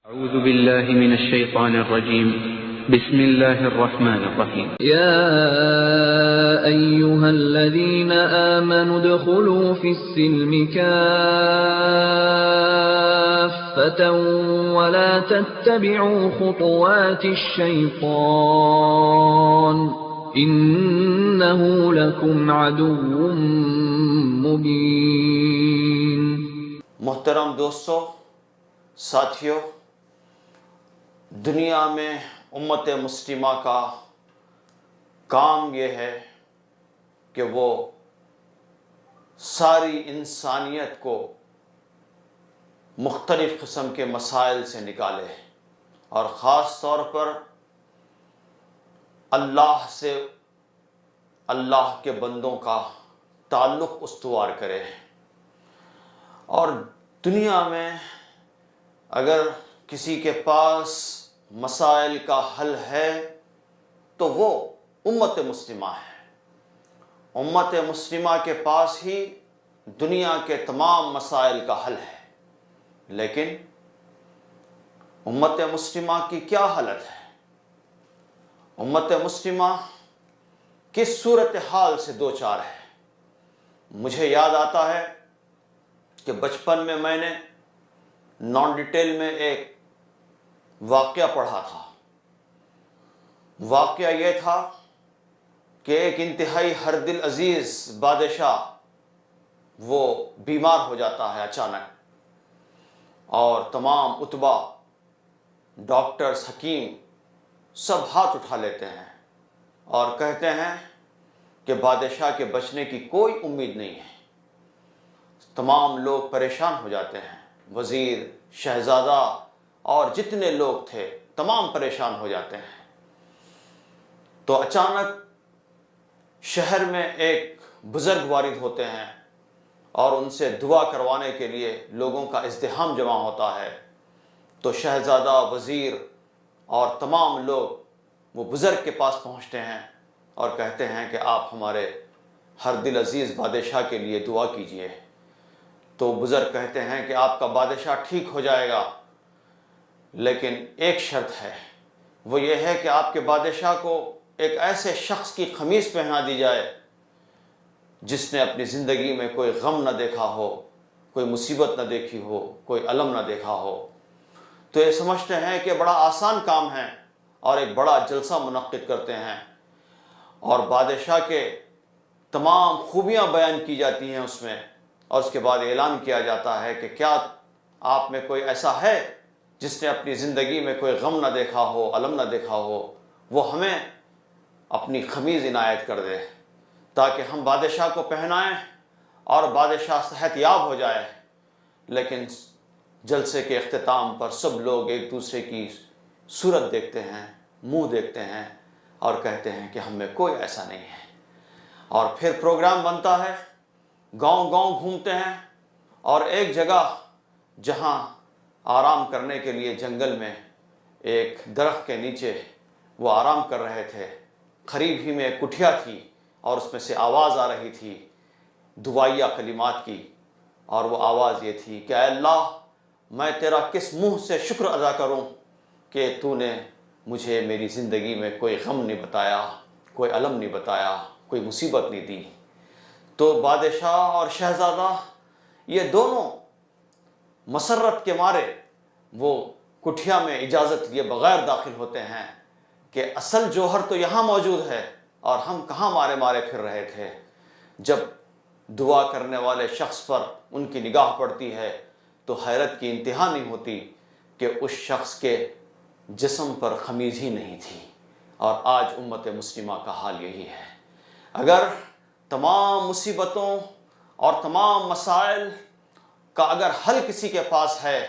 أعوذ بالله من الشيطان الرجيم بسم الله الرحمن الرحيم يا أيها الذين آمنوا ادخلوا في السلم كافة ولا تتبعوا خطوات الشيطان إنه لكم عدو مبين. محترم دوستو، ساتھیو، دنیا میں امت مسلمہ کا کام یہ ہے کہ وہ ساری انسانیت کو مختلف قسم کے مسائل سے نکالے اور خاص طور پر اللہ سے، اللہ کے بندوں کا تعلق استوار کرے. اور دنیا میں اگر کسی کے پاس مسائل کا حل ہے تو وہ امت مسلمہ ہے. امت مسلمہ کے پاس ہی دنیا کے تمام مسائل کا حل ہے. لیکن امت مسلمہ کی کیا حالت ہے؟ امت مسلمہ کس صورتحال سے دوچار ہے؟ مجھے یاد آتا ہے کہ بچپن میں نے نان ڈیٹیل میں ایک واقعہ پڑھا تھا. واقعہ یہ تھا کہ ایک انتہائی ہر دل عزیز بادشاہ وہ بیمار ہو جاتا ہے اچانک، اور تمام اتباع، ڈاکٹرز، حکیم سب ہاتھ اٹھا لیتے ہیں اور کہتے ہیں کہ بادشاہ کے بچنے کی کوئی امید نہیں ہے. تمام لوگ پریشان ہو جاتے ہیں، وزیر، شہزادہ اور جتنے لوگ تھے تمام پریشان ہو جاتے ہیں. تو اچانک شہر میں ایک بزرگ وارد ہوتے ہیں اور ان سے دعا کروانے کے لیے لوگوں کا ازدحام جمع ہوتا ہے. تو شہزادہ، وزیر اور تمام لوگ وہ بزرگ کے پاس پہنچتے ہیں اور کہتے ہیں کہ آپ ہمارے ہر دل عزیز بادشاہ کے لیے دعا کیجئے. تو بزرگ کہتے ہیں کہ آپ کا بادشاہ ٹھیک ہو جائے گا، لیکن ایک شرط ہے، وہ یہ ہے کہ آپ کے بادشاہ کو ایک ایسے شخص کی قمیص پہنا دی جائے جس نے اپنی زندگی میں کوئی غم نہ دیکھا ہو، کوئی مصیبت نہ دیکھی ہو، کوئی الم نہ دیکھا ہو. تو یہ سمجھتے ہیں کہ بڑا آسان کام ہے اور ایک بڑا جلسہ منعقد کرتے ہیں اور بادشاہ کے تمام خوبیاں بیان کی جاتی ہیں اس میں، اور اس کے بعد اعلان کیا جاتا ہے کہ کیا آپ میں کوئی ایسا ہے جس نے اپنی زندگی میں کوئی غم نہ دیکھا ہو، الم نہ دیکھا ہو، وہ ہمیں اپنی قمیض عنایت کر دے تاکہ ہم بادشاہ کو پہنائیں اور بادشاہ صحت یاب ہو جائے. لیکن جلسے کے اختتام پر سب لوگ ایک دوسرے کی صورت دیکھتے ہیں، منہ دیکھتے ہیں اور کہتے ہیں کہ ہم میں کوئی ایسا نہیں ہے. اور پھر پروگرام بنتا ہے، گاؤں گاؤں گھومتے ہیں اور ایک جگہ جہاں آرام کرنے کے لیے جنگل میں ایک درخت کے نیچے وہ آرام کر رہے تھے، قریب ہی میں ایک کٹھیا تھی اور اس میں سے آواز آ رہی تھی دعائیہ کلمات کی، اور وہ آواز یہ تھی کہ اے اللہ، میں تیرا کس منہ سے شکر ادا کروں کہ تو نے مجھے میری زندگی میں کوئی غم نہیں بتایا، کوئی الم نہیں بتایا، کوئی مصیبت نہیں دی. تو بادشاہ اور شہزادہ یہ دونوں مسرت کے مارے وہ کٹھیا میں اجازت لیے بغیر داخل ہوتے ہیں کہ اصل جوہر تو یہاں موجود ہے اور ہم کہاں مارے مارے پھر رہے تھے. جب دعا کرنے والے شخص پر ان کی نگاہ پڑتی ہے تو حیرت کی انتہا نہیں ہوتی کہ اس شخص کے جسم پر قمیض ہی نہیں تھی. اور آج امت مسلمہ کا حال یہی ہے. اگر تمام مصیبتوں اور تمام مسائل کا اگر حل کسی کے پاس ہے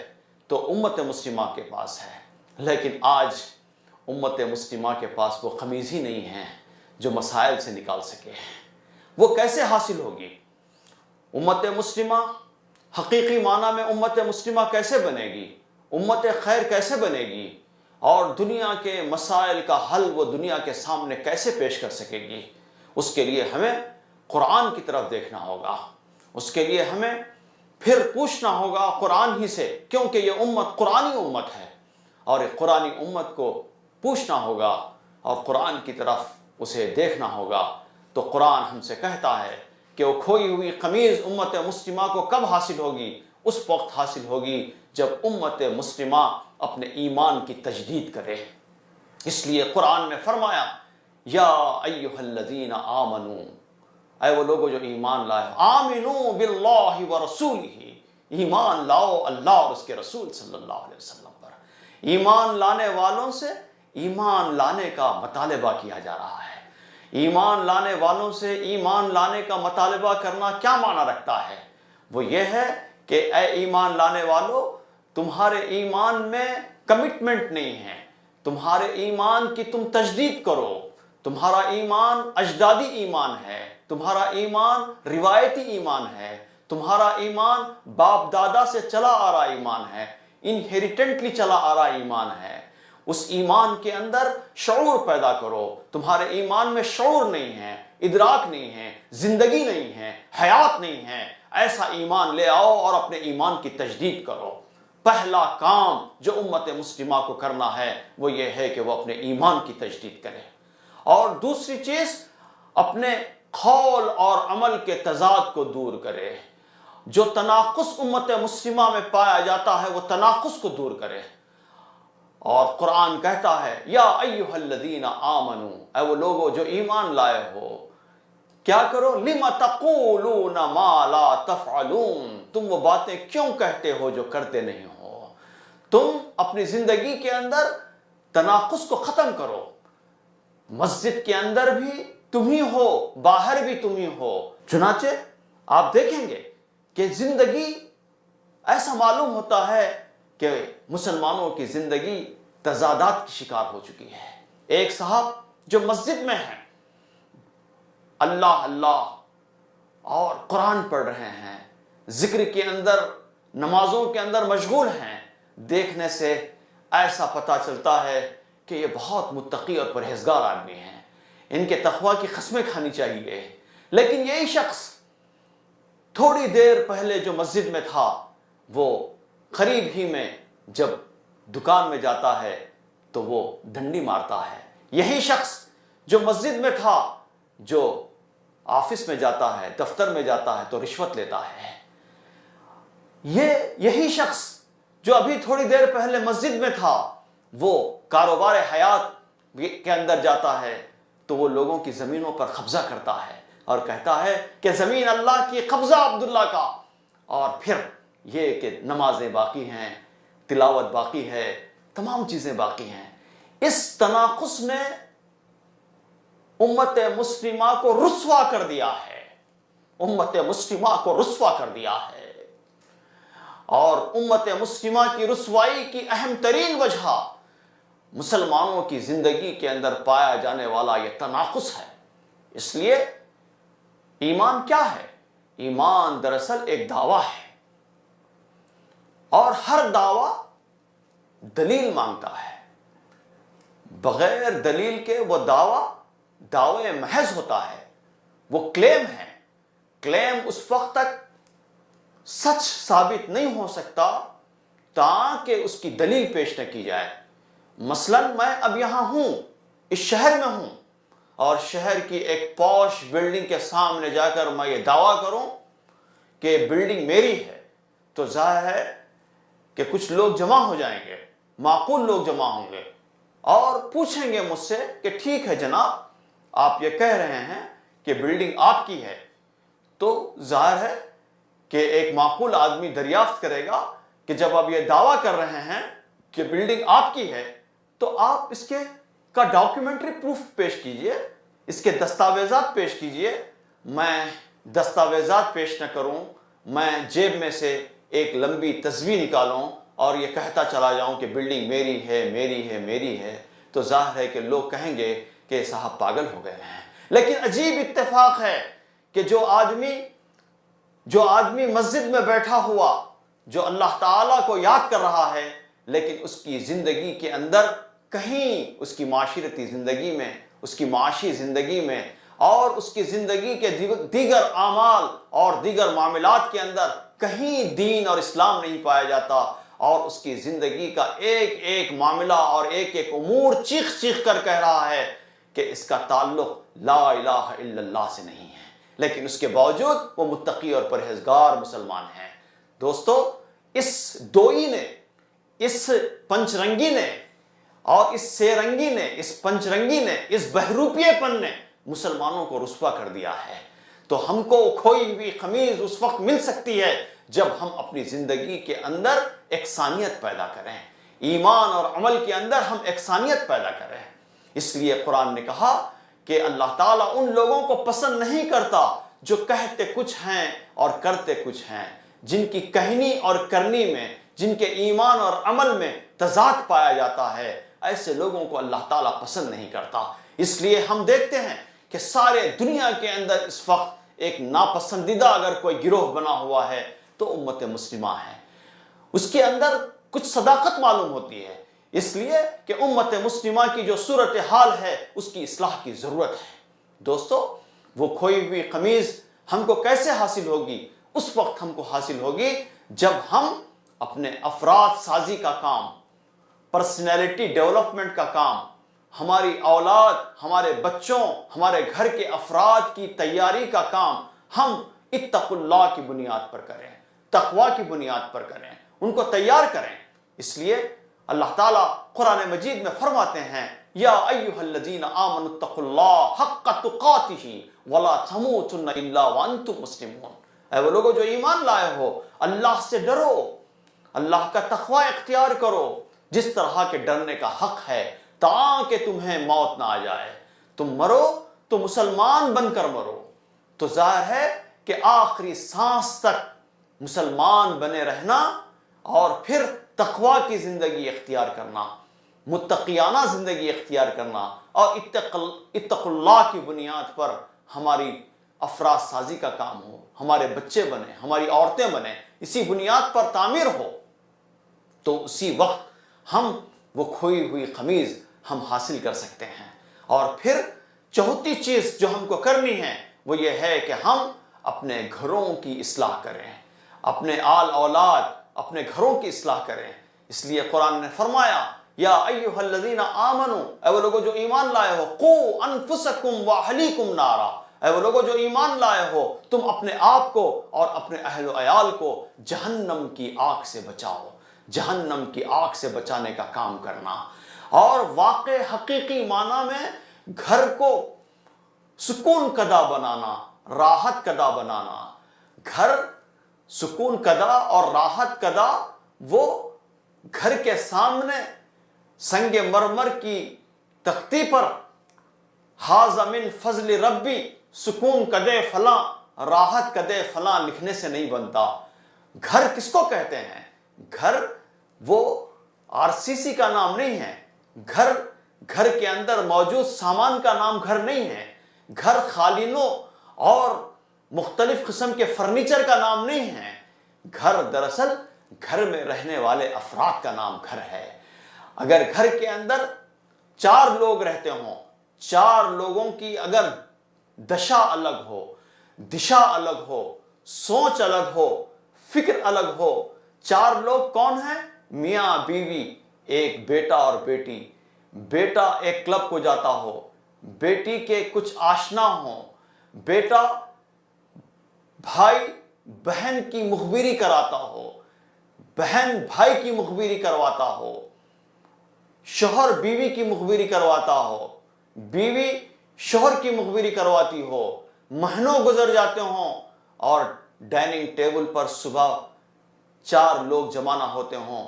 تو امت مسلمہ کے پاس ہے، لیکن آج امت مسلمہ کے پاس وہ قمیض ہی نہیں ہے جو مسائل سے نکال سکے. وہ کیسے حاصل ہوگی؟ امت مسلمہ حقیقی معنی میں امت مسلمہ کیسے بنے گی؟ امت خیر کیسے بنے گی؟ اور دنیا کے مسائل کا حل وہ دنیا کے سامنے کیسے پیش کر سکے گی؟ اس کے لیے ہمیں قرآن کی طرف دیکھنا ہوگا. اس کے لیے ہمیں پھر پوچھنا ہوگا قرآن ہی سے، کیونکہ یہ امت قرآنی امت ہے. اور ایک قرآنی امت کو پوچھنا ہوگا اور قرآن کی طرف اسے دیکھنا ہوگا، تو قرآن ہم سے کہتا ہے کہ وہ کھوئی ہوئی قمیض امت مسلمہ کو کب حاصل ہوگی؟ اس وقت حاصل ہوگی جب امت مسلمہ اپنے ایمان کی تجدید کرے۔ اس لیے قرآن میں فرمایا یا ایھا الذین آمنو، اے وہ لوگوں جو ایمان لائے ہو، آمنو باللہ ورسولہ، ایمان لاؤ اللہ اور اس کے رسول صلی اللہ علیہ وسلم پر۔ ایمان لانے والوں سے ایمان لانے کا مطالبہ کیا جا رہا ہے۔ ایمان لانے والوں سے ایمان لانے کا مطالبہ کرنا کیا معنی رکھتا ہے؟ وہ یہ ہے کہ اے ایمان لانے والو، تمہارے ایمان میں کمٹمنٹ نہیں ہے، تمہارے ایمان کی تم تجدید کرو۔ تمہارا ایمان اجدادی ایمان ہے، تمہارا ایمان روایتی ایمان ہے، تمہارا ایمان باپ دادا سے چلا آ رہا ایمان ہے، انہیریٹنٹلی چلا آ رہا ایمان ہے۔ اس ایمان کے اندر شعور پیدا کرو۔ تمہارے ایمان میں شعور نہیں ہے، ادراک نہیں ہے، زندگی نہیں ہے، حیات نہیں ہے، ایسا ایمان لے آؤ اور اپنے ایمان کی تجدید کرو۔ پہلا کام جو امت مسلمہ کو کرنا ہے وہ یہ ہے کہ وہ اپنے ایمان کی تجدید کرے، اور دوسری چیز اپنے قول اور عمل کے تضاد کو دور کرے۔ جو تناقض امت مسلمہ میں پایا جاتا ہے وہ تناقض کو دور کرے۔ اور قرآن کہتا ہے یا ایھا الذین آمنو، اے وہ لوگوں جو ایمان لائے ہو، کیا کرو؟ لم تقولون ما لا تفعلون، تم وہ باتیں کیوں کہتے ہو جو کرتے نہیں ہو۔ تم اپنی زندگی کے اندر تناقض کو ختم کرو۔ مسجد کے اندر بھی تم ہی ہو، باہر بھی تم ہی ہو۔ چنانچہ آپ دیکھیں گے کہ زندگی ایسا معلوم ہوتا ہے کہ مسلمانوں کی زندگی تضادات کی شکار ہو چکی ہے۔ ایک صاحب جو مسجد میں ہیں، اللہ اللہ اور قرآن پڑھ رہے ہیں، ذکر کے اندر، نمازوں کے اندر مشغول ہیں، دیکھنے سے ایسا پتہ چلتا ہے کہ یہ بہت متقی اور پرہیزگار آدمی ہیں، ان کے تقویٰ کی قسمیں کھانی چاہیے۔ لیکن یہی شخص تھوڑی دیر پہلے جو مسجد میں تھا، وہ قریب ہی میں جب دکان میں جاتا ہے تو وہ ڈنڈی مارتا ہے۔ یہی شخص جو مسجد میں تھا، جو آفس میں جاتا ہے، دفتر میں جاتا ہے تو رشوت لیتا ہے۔ یہی شخص جو ابھی تھوڑی دیر پہلے مسجد میں تھا، وہ کاروبار حیات کے اندر جاتا ہے تو وہ لوگوں کی زمینوں پر قبضہ کرتا ہے اور کہتا ہے کہ زمین اللہ کی، قبضہ عبداللہ کا۔ اور پھر یہ کہ نمازیں باقی ہیں، تلاوت باقی ہے، تمام چیزیں باقی ہیں۔ اس تناقض نے امت مسلمہ کو رسوا کر دیا ہے، امت مسلمہ کو رسوا کر دیا ہے۔ اور امت مسلمہ کی رسوائی کی اہم ترین وجہ مسلمانوں کی زندگی کے اندر پایا جانے والا یہ تناقض ہے۔ اس لیے ایمان کیا ہے؟ ایمان دراصل ایک دعویٰ ہے، اور ہر دعویٰ دلیل مانگتا ہے۔ بغیر دلیل کے وہ دعوے محض ہوتا ہے، وہ کلیم ہے۔ کلیم اس وقت تک سچ ثابت نہیں ہو سکتا تاکہ اس کی دلیل پیش نہ کی جائے۔ مثلا میں اب یہاں ہوں، اس شہر میں ہوں، اور شہر کی ایک پوش بلڈنگ کے سامنے جا کر میں یہ دعویٰ کروں کہ بلڈنگ میری ہے، تو ظاہر ہے کہ کچھ لوگ جمع ہو جائیں گے، معقول لوگ جمع ہوں گے اور پوچھیں گے مجھ سے کہ ٹھیک ہے جناب، آپ یہ کہہ رہے ہیں کہ بلڈنگ آپ کی ہے، تو ظاہر ہے کہ ایک معقول آدمی دریافت کرے گا کہ جب آپ یہ دعویٰ کر رہے ہیں کہ بلڈنگ آپ کی ہے تو آپ اس کے کا ڈاکیومنٹری پروف پیش کیجئے، اس کے دستاویزات پیش کیجئے۔ میں دستاویزات پیش نہ کروں، میں جیب میں سے ایک لمبی تصویر نکالوں اور یہ کہتا چلا جاؤں کہ بلڈنگ میری ہے، میری ہے، میری ہے، تو ظاہر ہے کہ لوگ کہیں گے کہ صاحب پاگل ہو گئے ہیں۔ لیکن عجیب اتفاق ہے کہ جو آدمی مسجد میں بیٹھا ہوا، جو اللہ تعالیٰ کو یاد کر رہا ہے، لیکن اس کی زندگی کے اندر کہیں اس کی معاشرتی زندگی میں، اس کی معاشی زندگی میں اور اس کی زندگی کے دیگر اعمال اور دیگر معاملات کے اندر کہیں دین اور اسلام نہیں پایا جاتا، اور اس کی زندگی کا ایک ایک معاملہ اور ایک ایک امور چیخ چیخ کر کہہ رہا ہے کہ اس کا تعلق لا الہ الا اللہ سے نہیں ہے، لیکن اس کے باوجود وہ متقی اور پرہیزگار مسلمان ہیں۔ دوستو، اس دوئی نے، اس پنچ رنگی نے اور اس سے رنگی نے، اس پنچ رنگی نے، اس بہروپیے پن نے مسلمانوں کو رسوا کر دیا ہے۔ تو ہم کو کھوئی ہوئی قمیض اس وقت مل سکتی ہے جب ہم اپنی زندگی کے اندر یکسانیت پیدا کریں، ایمان اور عمل کے اندر ہم یکسانیت پیدا کریں۔ اس لیے قرآن نے کہا کہ اللہ تعالیٰ ان لوگوں کو پسند نہیں کرتا جو کہتے کچھ ہیں اور کرتے کچھ ہیں، جن کی کہنی اور کرنی میں، جن کے ایمان اور عمل میں تضاد پایا جاتا ہے، ایسے لوگوں کو اللہ تعالیٰ پسند نہیں کرتا۔ اس لیے ہم دیکھتے ہیں کہ سارے دنیا کے اندر اس وقت ایک ناپسندیدہ اگر کوئی گروہ بنا ہوا ہے تو امت مسلمہ ہے۔ اس کے اندر کچھ صداقت معلوم ہوتی ہے، اس لیے کہ امت مسلمہ کی جو صورتحال ہے اس کی اصلاح کی ضرورت ہے۔ دوستو، وہ کھوئی ہوئی قمیض ہم کو کیسے حاصل ہوگی؟ اس وقت ہم کو حاصل ہوگی جب ہم اپنے افراد سازی کا کام، پرسنالٹی ڈیولپمنٹ کا کام، ہماری اولاد، ہمارے بچوں، ہمارے گھر کے افراد کی تیاری کا کام ہم اتقوا اللہ کی بنیاد پر کریں، تقوی کی بنیاد پر کریں، ان کو تیار کریں۔ اس لیے اللہ تعالیٰ قرآن مجید میں فرماتے ہیں، یا ایھا الذین آمنوا اتقوا اللہ حق تقاتہ ولا تموتن الا وانتم مسلمون۔ اے وہ لوگوں جو ایمان لائے ہو، اللہ سے ڈرو، اللہ کا تقوی اختیار کرو جس طرح کے ڈرنے کا حق ہے، تاکہ تمہیں موت نہ آ جائے۔ تم مرو تو مسلمان بن کر مرو۔ تو ظاہر ہے کہ آخری سانس تک مسلمان بنے رہنا اور پھر تقوی کی زندگی اختیار کرنا، متقیانہ زندگی اختیار کرنا، اور اتقوا اللہ کی بنیاد پر ہماری افراد سازی کا کام ہو، ہمارے بچے بنے، ہماری عورتیں بنے، اسی بنیاد پر تعمیر ہو، تو اسی وقت ہم وہ کھوئی ہوئی قمیض ہم حاصل کر سکتے ہیں۔ اور پھر چوتھی چیز جو ہم کو کرنی ہے وہ یہ ہے کہ ہم اپنے گھروں کی اصلاح کریں، اپنے آل اولاد، اپنے گھروں کی اصلاح کریں۔ اس لیے قرآن نے فرمایا، یا ایھا الذین آمنوا، اے وہ لوگوں جو ایمان لائے ہو، قوا انفسکم واہلیکم نارا، اے وہ لوگوں جو ایمان لائے ہو، تم اپنے آپ کو اور اپنے اہل و عیال کو جہنم کی آگ سے بچاؤ، جہنم کی آگ سے بچانے کا کام کرنا۔ اور واقع حقیقی معنی میں گھر کو سکون کدہ بنانا، راحت کدہ بنانا۔ گھر سکون کدہ اور راحت کدہ وہ گھر کے سامنے سنگ مرمر کی تختی پر ھذا من فضل ربی سکون کدے فلاں، راحت کدے فلاں لکھنے سے نہیں بنتا۔ گھر کس کو کہتے ہیں؟ گھر وہ RCC کا نام نہیں ہے، گھر کے اندر موجود سامان کا نام گھر نہیں ہے، گھر قالینوں اور مختلف قسم کے فرنیچر کا نام نہیں ہے۔ گھر دراصل گھر میں رہنے والے افراد کا نام گھر ہے۔ اگر گھر کے اندر 4 لوگ رہتے ہوں، 4 لوگوں کی اگر دشا الگ ہو، دشا الگ ہو، سوچ الگ ہو، فکر الگ ہو، 4 لوگ کون ہیں؟ میاں بیوی، ایک بیٹا اور بیٹی، بیٹا ایک کلب کو جاتا ہو، بیٹی کے کچھ آشنا ہوں، بیٹا بھائی بہن کی مخبری کراتا ہو، بہن بھائی کی مخبری کرواتا ہو، شوہر بیوی کی مخبری کرواتا ہو، بیوی شوہر کی مخبری کرواتی ہو، مہینوں گزر جاتے ہوں اور ڈائننگ ٹیبل پر صبح 4 لوگ جمع نہ ہوتے ہوں،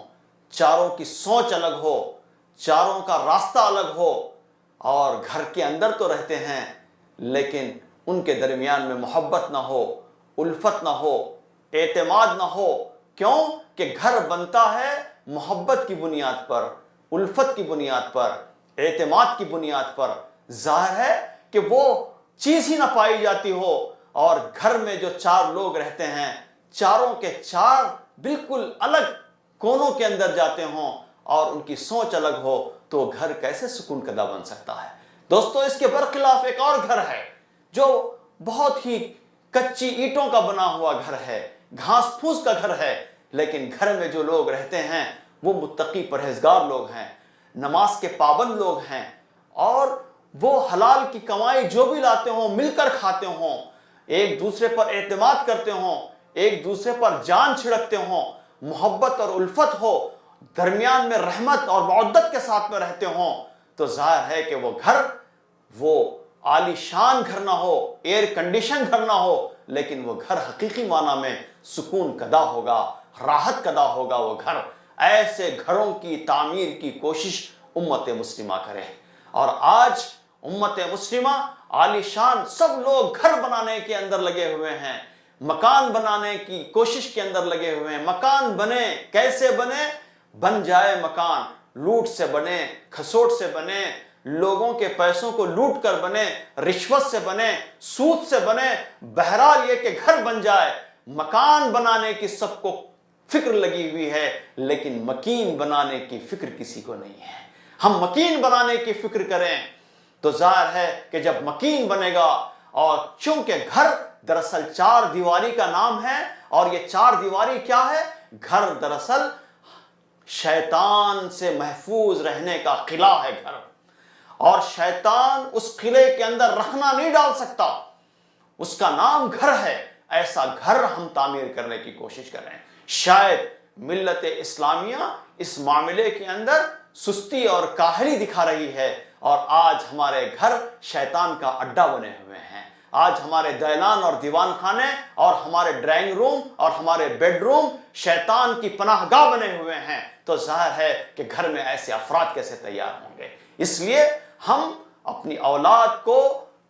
چاروں کی سوچ الگ ہو، چاروں کا راستہ الگ ہو، اور گھر کے اندر تو رہتے ہیں لیکن ان کے درمیان میں محبت نہ ہو، الفت نہ ہو، اعتماد نہ ہو۔ کیوں کہ گھر بنتا ہے محبت کی بنیاد پر، الفت کی بنیاد پر، اعتماد کی بنیاد پر۔ ظاہر ہے کہ وہ چیز ہی نہ پائی جاتی ہو، اور گھر میں جو 4 لوگ رہتے ہیں، چاروں کے 4 بالکل الگ کونوں کے اندر جاتے ہوں اور ان کی سوچ الگ ہو، تو گھر کیسے سکون کدہ بن سکتا ہے؟ دوستو، اس کے برخلاف ایک اور گھر ہے جو بہت ہی کچی اینٹوں کا بنا ہوا گھر ہے، گھاس پھوس کا گھر ہے، لیکن گھر میں جو لوگ رہتے ہیں وہ متقی پرہیزگار لوگ ہیں، نماز کے پابند لوگ ہیں، اور وہ حلال کی کمائی جو بھی لاتے ہوں مل کر کھاتے ہوں، ایک دوسرے پر اعتماد کرتے ہوں، ایک دوسرے پر جان چھڑکتے ہوں، محبت اور الفت ہو، درمیان میں رحمت اور مودت کے ساتھ میں رہتے ہوں، تو ظاہر ہے کہ وہ گھر، وہ عالی شان گھر نہ ہو، ایئر کنڈیشن گھر نہ ہو، لیکن وہ گھر حقیقی معنی میں سکون کدا ہوگا، راحت کدا ہوگا وہ گھر۔ ایسے گھروں کی تعمیر کی کوشش امت مسلمہ کرے۔ اور آج امت مسلمہ عالی شان سب لوگ گھر بنانے کے اندر لگے ہوئے ہیں، مکان بنانے کی کوشش کے اندر لگے ہوئے ہیں۔ مکان بنے، کیسے بنے؟ بن جائے مکان، لوٹ سے بنے، کھسوٹ سے بنے، لوگوں کے پیسوں کو لوٹ کر بنے، رشوت سے بنے، سود سے بنے، بہرحال یہ کہ گھر بن جائے۔ مکان بنانے کی سب کو فکر لگی ہوئی ہے، لیکن مکین بنانے کی فکر کسی کو نہیں ہے۔ ہم مکین بنانے کی فکر کریں تو ظاہر ہے کہ جب مکین بنے گا، اور چونکہ گھر دراصل چار دیواری کا نام ہے، اور یہ چار دیواری کیا ہے؟ گھر دراصل شیطان سے محفوظ رہنے کا قلعہ ہے گھر، اور شیطان اس قلعے کے اندر رخنا نہیں ڈال سکتا، اس کا نام گھر ہے۔ ایسا گھر ہم تعمیر کرنے کی کوشش کریں۔ شاید ملت اسلامیہ اس معاملے کے اندر سستی اور کاہلی دکھا رہی ہے، اور آج ہمارے گھر شیطان کا اڈا بنے ہوئے ہیں۔ آج ہمارے دالان اور دیوان خانے اور ہمارے ڈرائنگ روم اور ہمارے بیڈ روم شیطان کی پناہ گاہ بنے ہوئے ہیں، تو ظاہر ہے کہ گھر میں ایسے افراد کیسے تیار ہوں گے؟ اس لیے ہم اپنی اولاد کو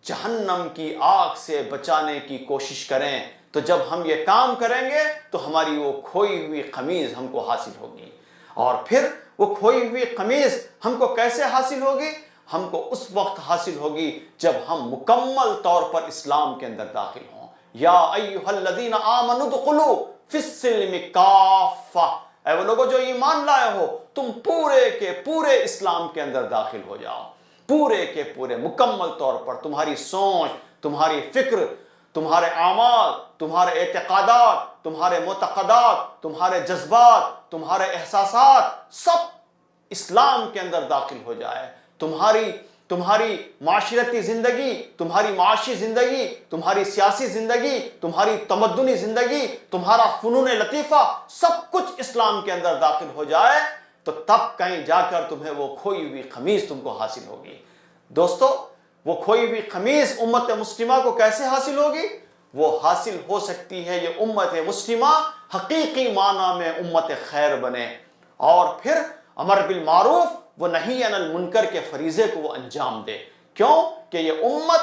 جہنم کی آگ سے بچانے کی کوشش کریں۔ تو جب ہم یہ کام کریں گے تو ہماری وہ کھوئی ہوئی قمیض ہم کو حاصل ہوگی۔ اور پھر وہ کھوئی ہوئی قمیض ہم کو کیسے حاصل ہوگی؟ ہم کو اس وقت حاصل ہوگی جب ہم مکمل طور پر اسلام کے اندر داخل ہوں۔ یا ایھا الذین آمنوا ادخلوا فی السلم کافہ، اے وہ لوگوں جو ایمان لائے ہو، تم پورے کے پورے اسلام کے اندر داخل ہو جاؤ، پورے کے پورے مکمل طور پر۔ تمہاری سوچ، تمہاری فکر، تمہارے اعمال، تمہارے اعتقادات، تمہارے معتقدات، تمہارے جذبات، تمہارے احساسات، سب اسلام کے اندر داخل ہو جائے۔ تمہاری معاشرتی زندگی، تمہاری معاشی زندگی، تمہاری سیاسی زندگی، تمہاری تمدنی زندگی، تمہارا فنون لطیفہ، سب کچھ اسلام کے اندر داخل ہو جائے، تو تب کہیں جا کر تمہیں وہ کھوئی ہوئی قمیض تم کو حاصل ہوگی۔ دوستو، وہ کھوئی ہوئی قمیض امت مسلمہ کو کیسے حاصل ہوگی؟ وہ حاصل ہو سکتی ہے یہ امت مسلمہ حقیقی معنی میں امت خیر بنے، اور پھر امر بالمعروف و نہی عن المنکر کے فریضے کو وہ انجام دے۔ کیوں کہ یہ امت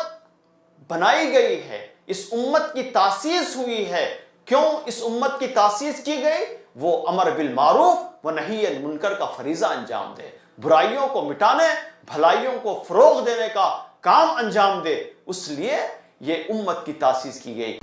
بنائی گئی ہے، اس امت کی تاسیس ہوئی ہے۔ کیوں اس امت کی تاسیس کی گئی؟ وہ امر بالمعروف و نہی عن المنکر کا فریضہ انجام دے، برائیوں کو مٹانے، بھلائیوں کو فروغ دینے کا کام انجام دے۔ اس لیے یہ امت کی تاسیس کی گئی۔